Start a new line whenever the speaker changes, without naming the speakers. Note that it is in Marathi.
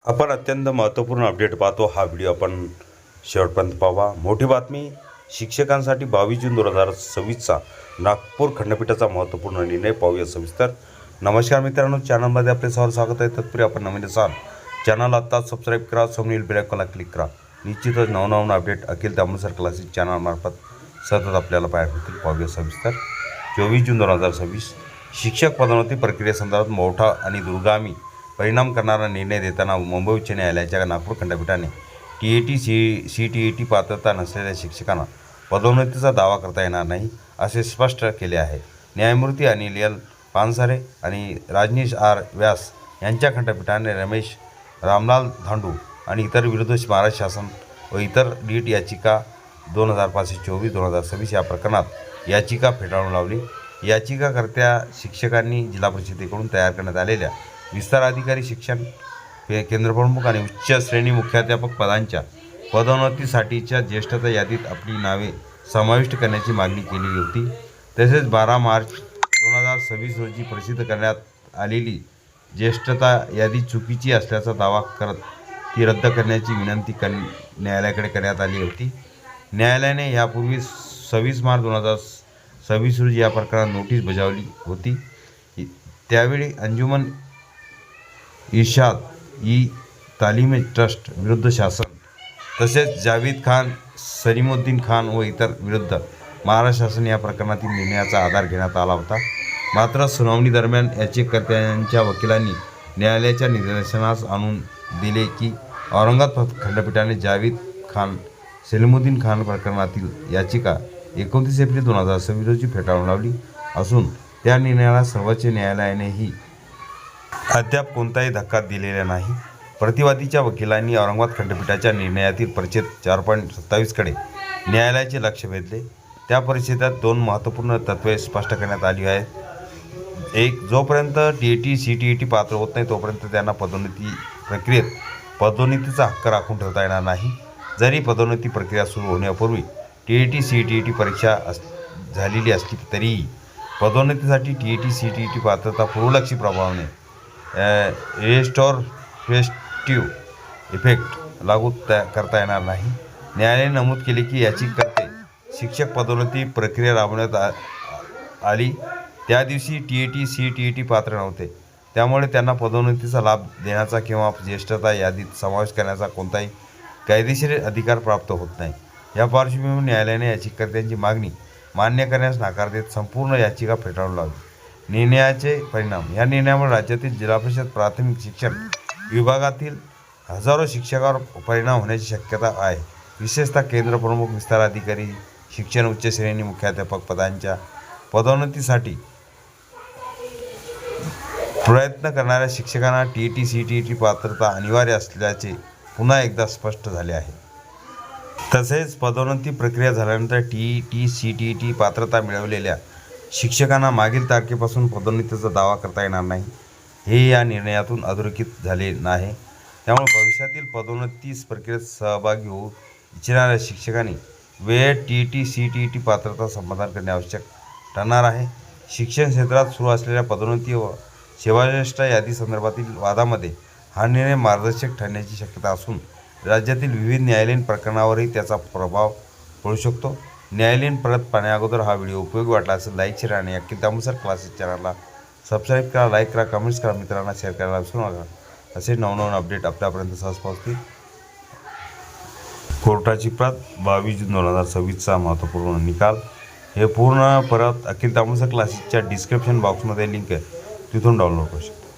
आपण अत्यंत महत्त्वपूर्ण अपडेट पाहतो. हा व्हिडिओ आपण शेवटपर्यंत पाहावा. मोठी बातमी, शिक्षकांसाठी 22 जून 2026चा नागपूर खंडपीठाचा महत्त्वपूर्ण निर्णय. पाहूया सविस्तर. नमस्कार मित्रांनो, चॅनलमध्ये आपले सर्व स्वागत आहे. तत्पूर्वी आपण नवीन असाल चॅनल आत्ताच सबस्क्राईब करा, समोरील बेल आयकॉनला क्लिक करा. निश्चितच नवनवीन अपडेट अखिल तांबूसर क्लासेस चॅनलमार्फत सतत आपल्याला पाहायला मिळतील. पाहूया सविस्तर. 24 जून 2026 शिक्षक पदोन्नती प्रक्रियेसंदर्भात मोठा आणि दूरगामी परिणाम करणारा निर्णय देताना मुंबई उच्च न्यायालयाच्या नागपूर खंडपीठाने TET CTET पात्रता नसलेल्या शिक्षकांना पदोन्नतीचा दावा करता येणार नाही असे स्पष्ट केले आहे. न्यायमूर्ती अनिल L. पानसरे आणि राजनीश R. व्यास यांच्या खंडपीठाने रमेश रामलाल धांडू आणि इतर विरुद्ध महाराष्ट्र शासन व इतर रीट याचिका 2524-2026 या प्रकरणात याचिका फेटाळून लावली. याचिकाकर्त्या शिक्षकांनी जिल्हा परिषदेकडून तयार करण्यात आलेल्या विस्तार अधिकारी, शिक्षण केंद्रप्रमुख आणि उच्च श्रेणी मुख्याध्यापक पदांच्या पदोन्नतीसाठीच्या ज्येष्ठता यादीत आपली नावे समाविष्ट करण्याची मागणी केली होती. तसेच 12 मार्च 2026 रोजी प्रसिद्ध करण्यात आलेली ज्येष्ठता यादी चुकीची असल्याचा दावा करत ती रद्द करण्याची विनंती न्यायालयाकडे करण्यात आली होती. न्यायालयाने यापूर्वी 26 मार्च 2026 रोजी या प्रकरणात नोटीस बजावली होती. त्यावेळी अंजुमन इर्शाद तालीमी ट्रस्ट विरुद्ध शासन, तसेच जावेद खान, सलीमुद्दीन खान व इतर विरुद्ध महाराष्ट्र शासन या प्रकरणातील निर्णयाचा आधार घेण्यात आला होता. मात्र सुनावणी दरम्यान याचिकाकर्त्यांच्या वकिलांनी न्यायालयाच्या निदर्शनास आणून दिले की औरंगाबाद खंडपीठाने जावेद खान, सलीमुद्दीन खान प्रकरणातील याचिका 29 एप्रिल 2026 रोजी फेटाळून लावली असून त्या निर्णयाला सर्वोच्च न्यायालयानेही अद्याप कोणताही धक्का दिलेला नाही. प्रतिवादीच्या वकिलांनी औरंगाबाद खंडपीठाच्या निर्णयातील परिच्छेद 4.27 कडे न्यायालयाचे लक्ष वेधले. त्या परिच्छेदात 2 महत्त्वपूर्ण तत्त्वे स्पष्ट करण्यात आली आहेत. 1. जोपर्यंत TET CTET पात्र होत नाही तोपर्यंत त्यांना पदोन्नती प्रक्रियेत पदोन्नतीचा हक्क राखून ठेवता येणार नाही. जरी पदोन्नती प्रक्रिया सुरू होण्यापूर्वी TET CTET परीक्षा झालेली असली तरीही पदोन्नतीसाठी TET CTET पात्रता पूर्वलक्षी प्रभावाने रेस्टोरेटिव्ह इफेक्ट लागू करता येणार नाही. न्यायालयाने नमूद केले की याचिकाकर्ते शिक्षक पदोन्नती प्रक्रिया राबवण्यात आली त्या दिवशी TET CTET पात्र नव्हते. त्यामुळे त्यांना पदोन्नतीचा लाभ देण्याचा किंवा ज्येष्ठता यादीत समावेश करण्याचा कोणताही कायदेशीर अधिकार प्राप्त होत नाही. या पार्श्वभूमीवर न्यायालयाने याचिकाकर्त्यांची मागणी मान्य करण्यास नकार देत संपूर्ण याचिका फेटाळून लावली. निर्णयाचे परिणाम. या निर्णयामुळे राज्यातील जिल्हा परिषद प्राथमिक शिक्षण विभागातील हजारो शिक्षकांवर परिणाम होण्याची शक्यता आहे. विशेषतः केंद्रप्रमुख, विस्तार अधिकारी, शिक्षण उच्च श्रेणी मुख्याध्यापक पदांच्या पदोन्नतीसाठी प्रयत्न करणाऱ्या शिक्षकांना TET CTET पात्रता अनिवार्य असल्याचे पुन्हा एकदा स्पष्ट झाले आहे. तसेच पदोन्नती प्रक्रिया झाल्यानंतर TET CTET पात्रता मिळवलेल्या शिक्षकांना मागील तारखेपासून पदोन्नतीचा दावा करता येणार नाही. हे या निर्णयातून अधोरेखित झाले नाही. त्यामुळे भविष्यातील पदोन्नती प्रक्रियेत सहभागी होऊ इच्छिणाऱ्या शिक्षकांनी वेळेत TET CTET पात्रता संपादन करणे आवश्यक ठरणार आहे. शिक्षण क्षेत्रात सुरू असलेल्या पदोन्नती व सेवाज्येष्ठ यादी संदर्भातील वादामध्ये हा निर्णय मार्गदर्शक ठरण्याची शक्यता असून राज्यातील विविध न्यायालयीन प्रकरणावरही त्याचा प्रभाव पडू शकतो. न्यायालयीन परत पाहण्याअगोदर हा व्हिडिओ उपयोगी वाटला असेल लाईक, शेअर आणि अखिल तांबूसर क्लासेस चॅनलला सबस्क्राईब करा, लाईक करा, कमेंट्स करा, मित्रांना शेअर करायला विसरू नका. असे नवनवीन अपडेट आपल्यापर्यंत सहज पोहोचतील. कोर्टाची प्रत 22 जून 2026चा महत्त्वपूर्ण निकाल. हे पूर्ण परत अखिल तांबूसर क्लासेसच्या डिस्क्रिप्शन बॉक्समध्ये लिंक आहे, तिथून डाउनलोड करू शकता.